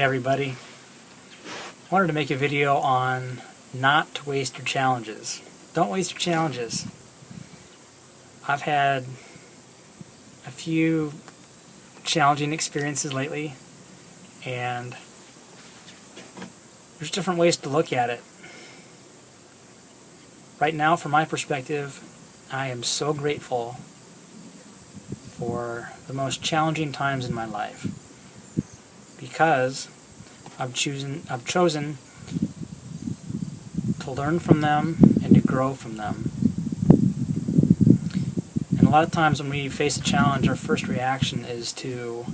everybody. I wanted to make a video on not to waste your challenges. Don't waste your challenges. I've had a few challenging experiences lately, and there's different ways to look at it. Right now, from my perspective, I am so grateful for the most challenging times in my life because I've chosen to learn from them and to grow from them. And a lot of times when we face a challenge, our first reaction is to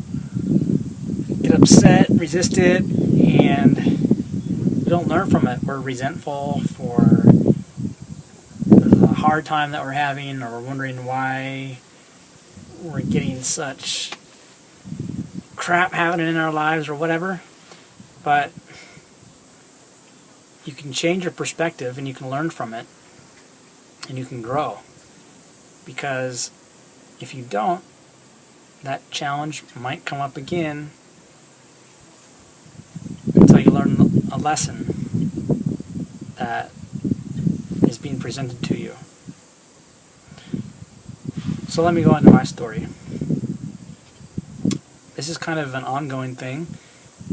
get upset, resist it, and we don't learn from it. We're resentful for the hard time that we're having, or we're wondering why we're getting such crap happening in our lives or whatever. But you can change your perspective and you can learn from it and you can grow. Because if you don't, that challenge might come up again until you learn a lesson that is being presented to you. So let me go into my story. This is kind of an ongoing thing,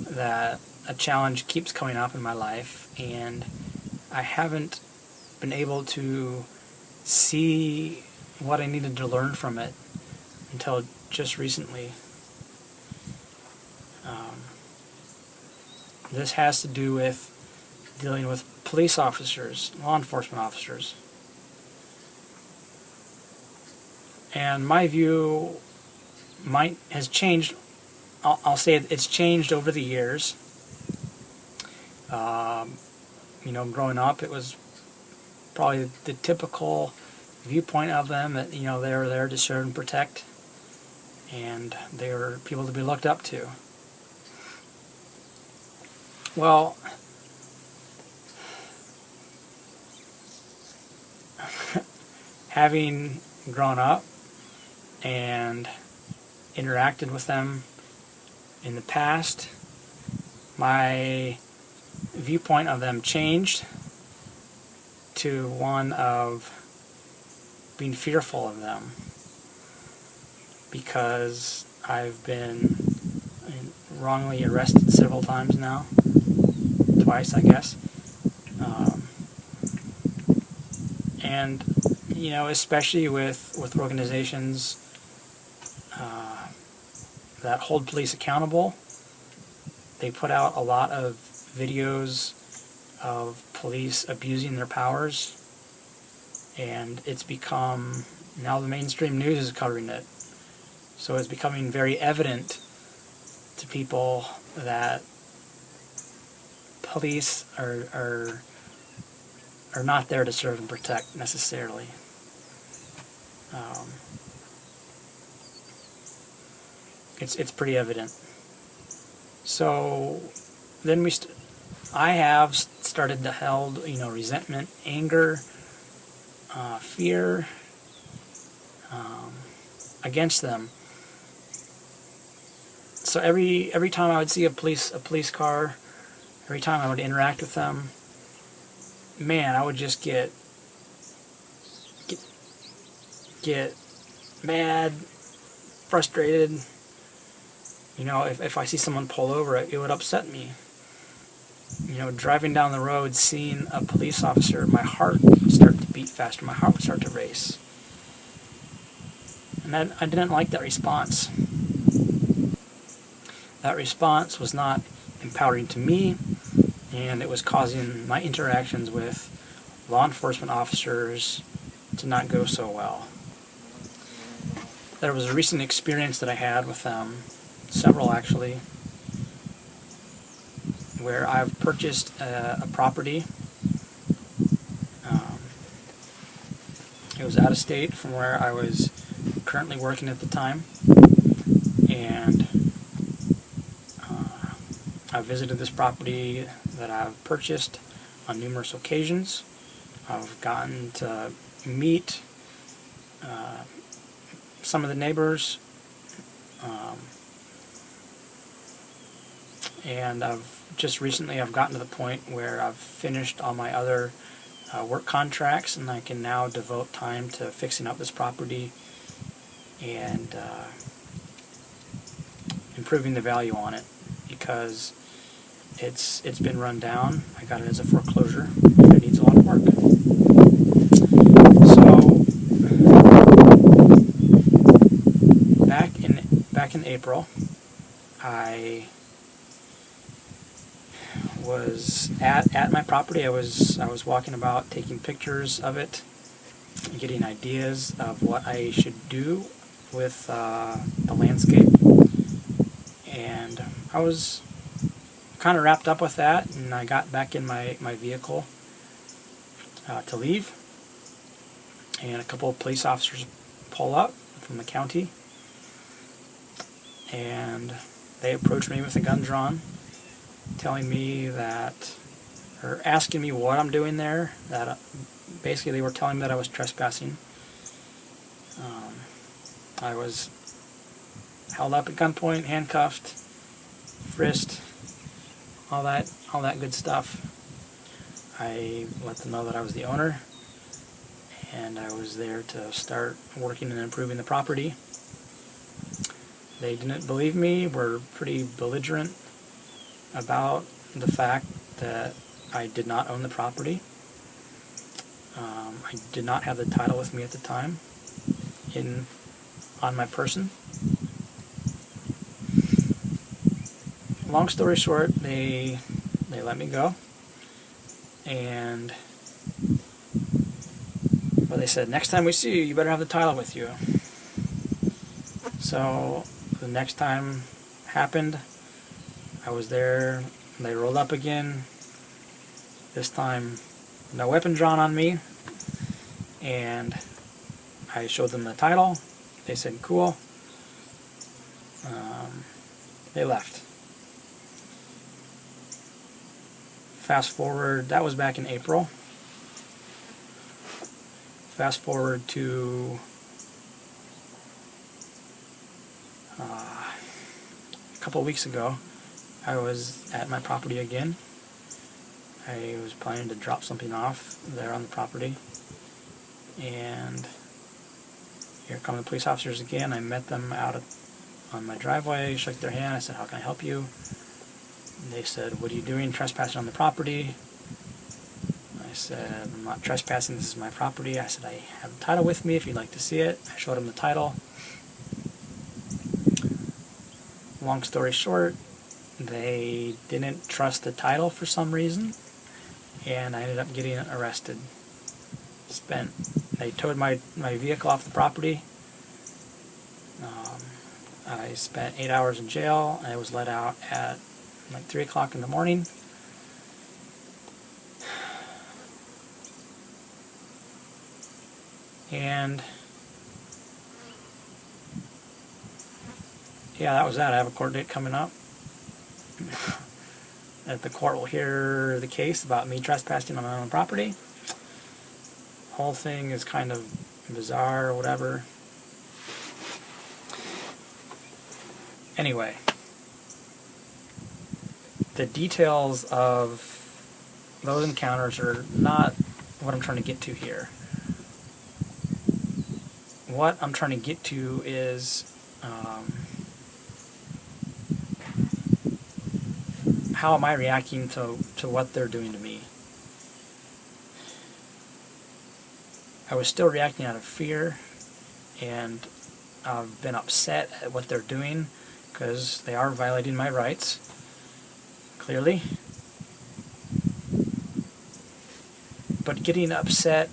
that a challenge keeps coming up in my life, and I haven't been able to see what I needed to learn from it until just recently. This has to do with dealing with police officers, law enforcement officers. And my view has changed. I'll say it's changed over the years. Growing up, it was probably the typical viewpoint of them that, they were there to serve and protect, and they were people to be looked up to. Well, having grown up and interacted with them in the past, my viewpoint of them changed to one of being fearful of them, because I've been wrongly arrested several times now, twice I guess, and especially with organizations that hold police accountable. They put out a lot of videos of police abusing their powers, and it's become, now the mainstream news is covering it. So it's becoming very evident to people that police are not there to serve and protect necessarily. It's pretty evident. So then I have started to held resentment, anger, fear against them. So every time I would see a police car, every time I would interact with them, man, I would just get mad, frustrated. If I see someone pull over, it would upset me. Driving down the road, seeing a police officer, my heart would start to beat faster. My heart would start to race. And I didn't like that response. That response was not empowering to me, and it was causing my interactions with law enforcement officers to not go so well. There was a recent experience that I had with them, several actually, where I've purchased a property. It was out of state from where I was currently working at the time, and I visited this property that I've purchased on numerous occasions. I've gotten to meet some of the neighbors. and just recently I've gotten to the point where I've finished all my other work contracts, and I can now devote time to fixing up this property and improving the value on it, because it's been run down. I got it as a foreclosure. It needs a lot of work. So back in April, I was at my property. I was walking about, taking pictures of it, getting ideas of what I should do with the landscape, and I was kind of wrapped up with that, and I got back in my vehicle to leave, and a couple of police officers pull up from the county, and they approached me with a gun drawn, telling me that, or asking me what I'm doing there, that basically they were telling me that I was trespassing. I was held up at gunpoint, handcuffed, frisked, all that good stuff. I let them know that I was the owner, and I was there to start working and improving the property. They didn't believe me, were pretty belligerent about the fact that I did not own the property. I did not have the title with me at the time on my person. Long story short, they let me go, and they said, next time we see you, you better have the title with you. So the next time happened, I was there, they rolled up again. This time, no weapon drawn on me, and I showed them the title. They said, cool. They left. Fast forward, that was back in April. Fast forward to a couple of weeks ago, I was at my property again. I was planning to drop something off there on the property, and here come the police officers again. I met them out on my driveway, shook their hand. I said, how can I help you? And they said, what are you doing trespassing on the property? I said, I'm not trespassing, this is my property. I said, I have the title with me if you'd like to see it. I showed them the title. Long story short, they didn't trust the title for some reason, and I ended up getting arrested. They towed my vehicle off the property. I spent 8 hours in jail. I was let out at like 3 o'clock in the morning. And yeah, that was that. I have a court date coming up. That the court will hear the case about me trespassing on my own property. The whole thing is kind of bizarre or whatever. Anyway, the details of those encounters are not what I'm trying to get to here. What I'm trying to get to is how am I reacting to what they're doing to me? I was still reacting out of fear, and I've been upset at what they're doing because they are violating my rights, clearly. But getting upset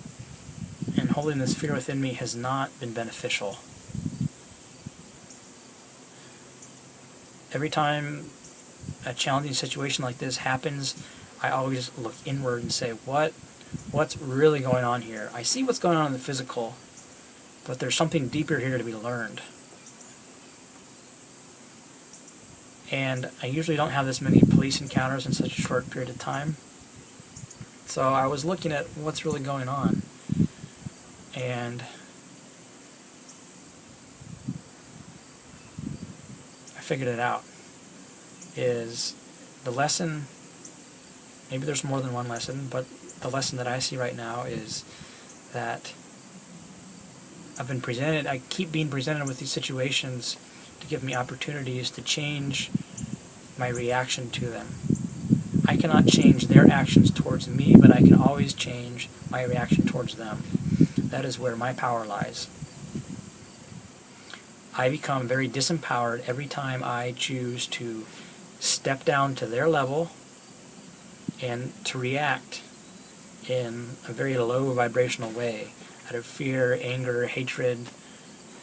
and holding this fear within me has not been beneficial. Every time a challenging situation like this happens, I always look inward and say, what's really going on here? I see what's going on in the physical, but there's something deeper here to be learned. And I usually don't have this many police encounters in such a short period of time. So I was looking at what's really going on, and I figured it out. Is the lesson, maybe there's more than one lesson, but the lesson that I see right now is that I keep being presented with these situations to give me opportunities to change my reaction to them. I cannot change their actions towards me, but I can always change my reaction towards them. That is where my power lies. I become very disempowered every time I choose to step down to their level and to react in a very low vibrational way, out of fear, anger, hatred,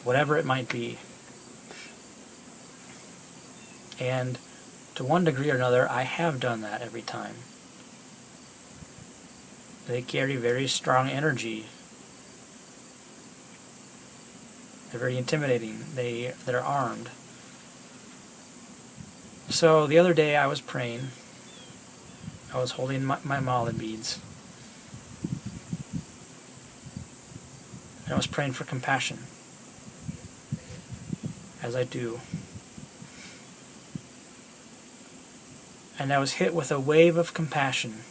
whatever it might be. And to one degree or another, I have done that every time. They carry very strong energy. They're very intimidating. They're armed. So the other day I was praying. I was holding my mala beads. And I was praying for compassion, as I do. And I was hit with a wave of compassion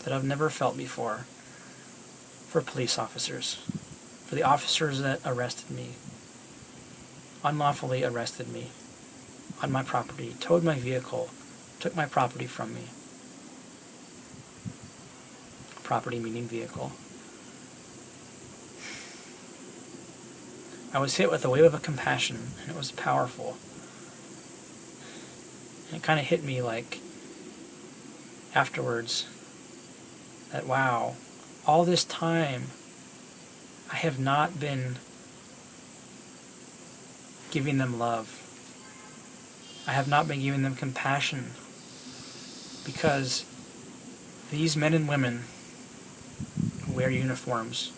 that I've never felt before for police officers, for the officers that arrested me, unlawfully arrested me on my property, towed my vehicle, took my property from me. Property meaning vehicle. I was hit with a wave of compassion, and it was powerful. And it kind of hit me like, afterwards, that wow, all this time I have not been giving them love. I have not been giving them compassion, because these men and women who wear uniforms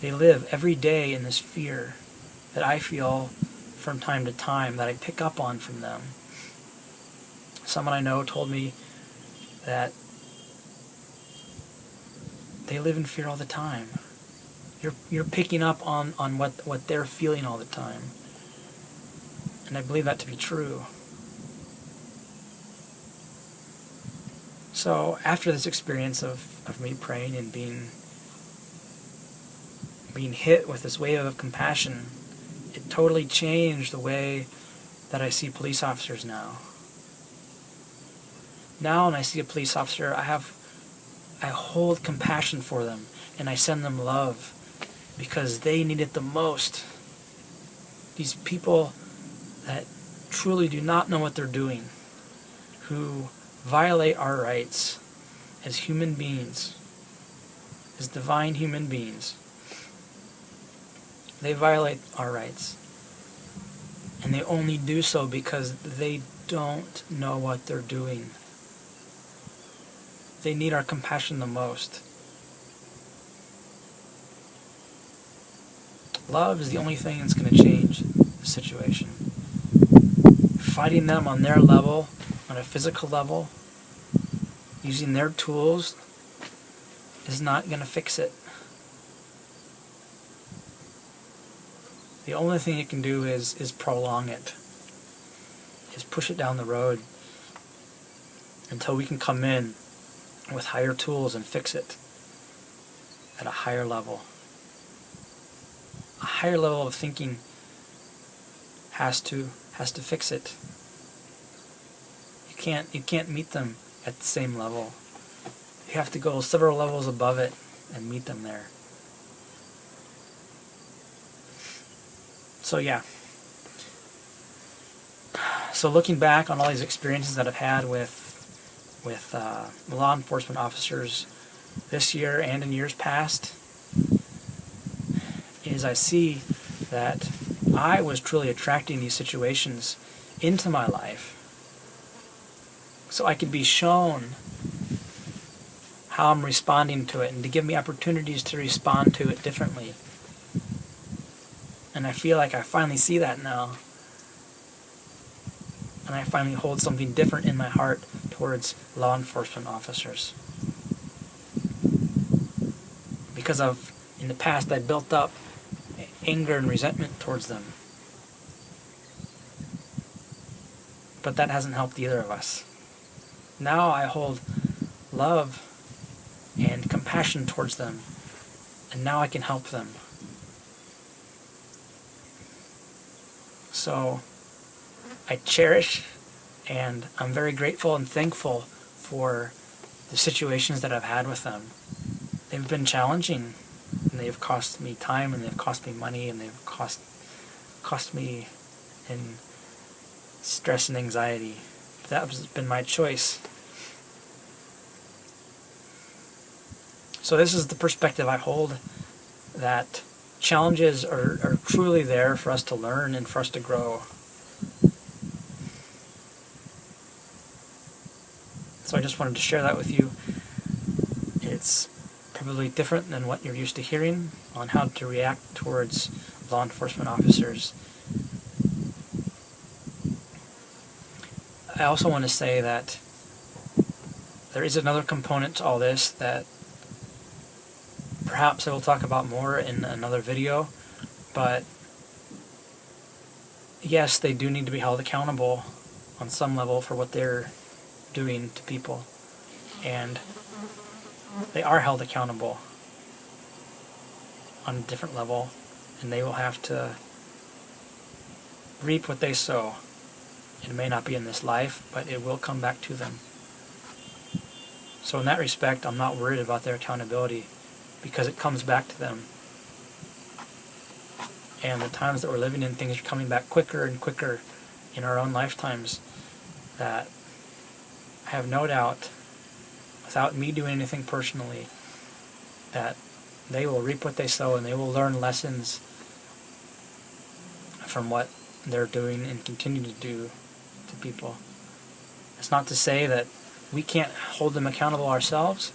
they live every day in this fear that I feel from time to time, that I pick up on from them. Someone I know told me that they live in fear all the time. You're picking up on what they're feeling all the time. And I believe that to be true. So after this experience of me praying and being hit with this wave of compassion, it totally changed the way that I see police officers now. Now when I see a police officer, I hold compassion for them, and I send them love, because they need it the most. These people that truly do not know what they're doing, who violate our rights as human beings, as divine human beings. They violate our rights. And they only do so because they don't know what they're doing. They need our compassion the most. Love is the only thing that's going to change the situation. Fighting them on their level, on a physical level, using their tools, is not going to fix it. The only thing it can do is prolong it, is push it down the road until we can come in with higher tools and fix it at a higher level. A higher level of thinking has to fix it. You can't meet them at the same level. You have to go several levels above it and meet them there. So yeah. So looking back on all these experiences that I've had with law enforcement officers this year and in years past, is I see that I was truly attracting these situations into my life so I could be shown how I'm responding to it and to give me opportunities to respond to it differently. And I feel like I finally see that now. And I finally hold something different in my heart towards law enforcement officers. Because in the past I built up anger and resentment towards them. But that hasn't helped either of us. Now I hold love and compassion towards them, and now I can help them. So I cherish and I'm very grateful and thankful for the situations that I've had with them. They've been challenging, and they've cost me time, and they've cost me money, and they've cost me in stress and anxiety. That has been my choice. So this is the perspective I hold, that challenges are truly there for us to learn and for us to grow. So I just wanted to share that with you. It's probably different than what you're used to hearing on how to react towards law enforcement officers. I also want to say that there is another component to all this that perhaps I will talk about more in another video, but yes, they do need to be held accountable on some level for what they're doing to people, and they are held accountable on a different level, and they will have to reap what they sow. It may not be in this life, but it will come back to them. So in that respect, I'm not worried about their accountability, because it comes back to them. And the times that we're living in, things are coming back quicker and quicker in our own lifetimes, that I have no doubt, without me doing anything personally, that they will reap what they sow, and they will learn lessons from what they're doing and continue to do to people. It's not to say that we can't hold them accountable ourselves,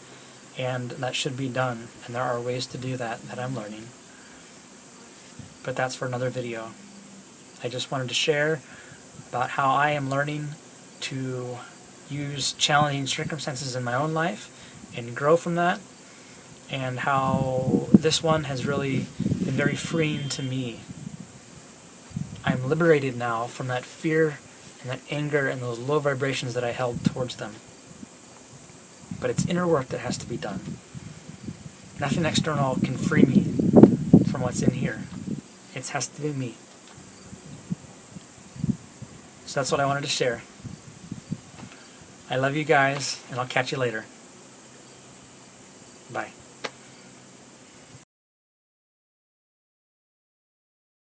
and that should be done, and there are ways to do that I'm learning. But that's for another video. I just wanted to share about how I am learning to use challenging circumstances in my own life and grow from that, and how this one has really been very freeing to me. I'm liberated now from that fear and that anger and those low vibrations that I held towards them. But it's inner work that has to be done. Nothing external can free me from what's in here. It has to be me. So that's what I wanted to share. I love you guys, and I'll catch you later. Bye.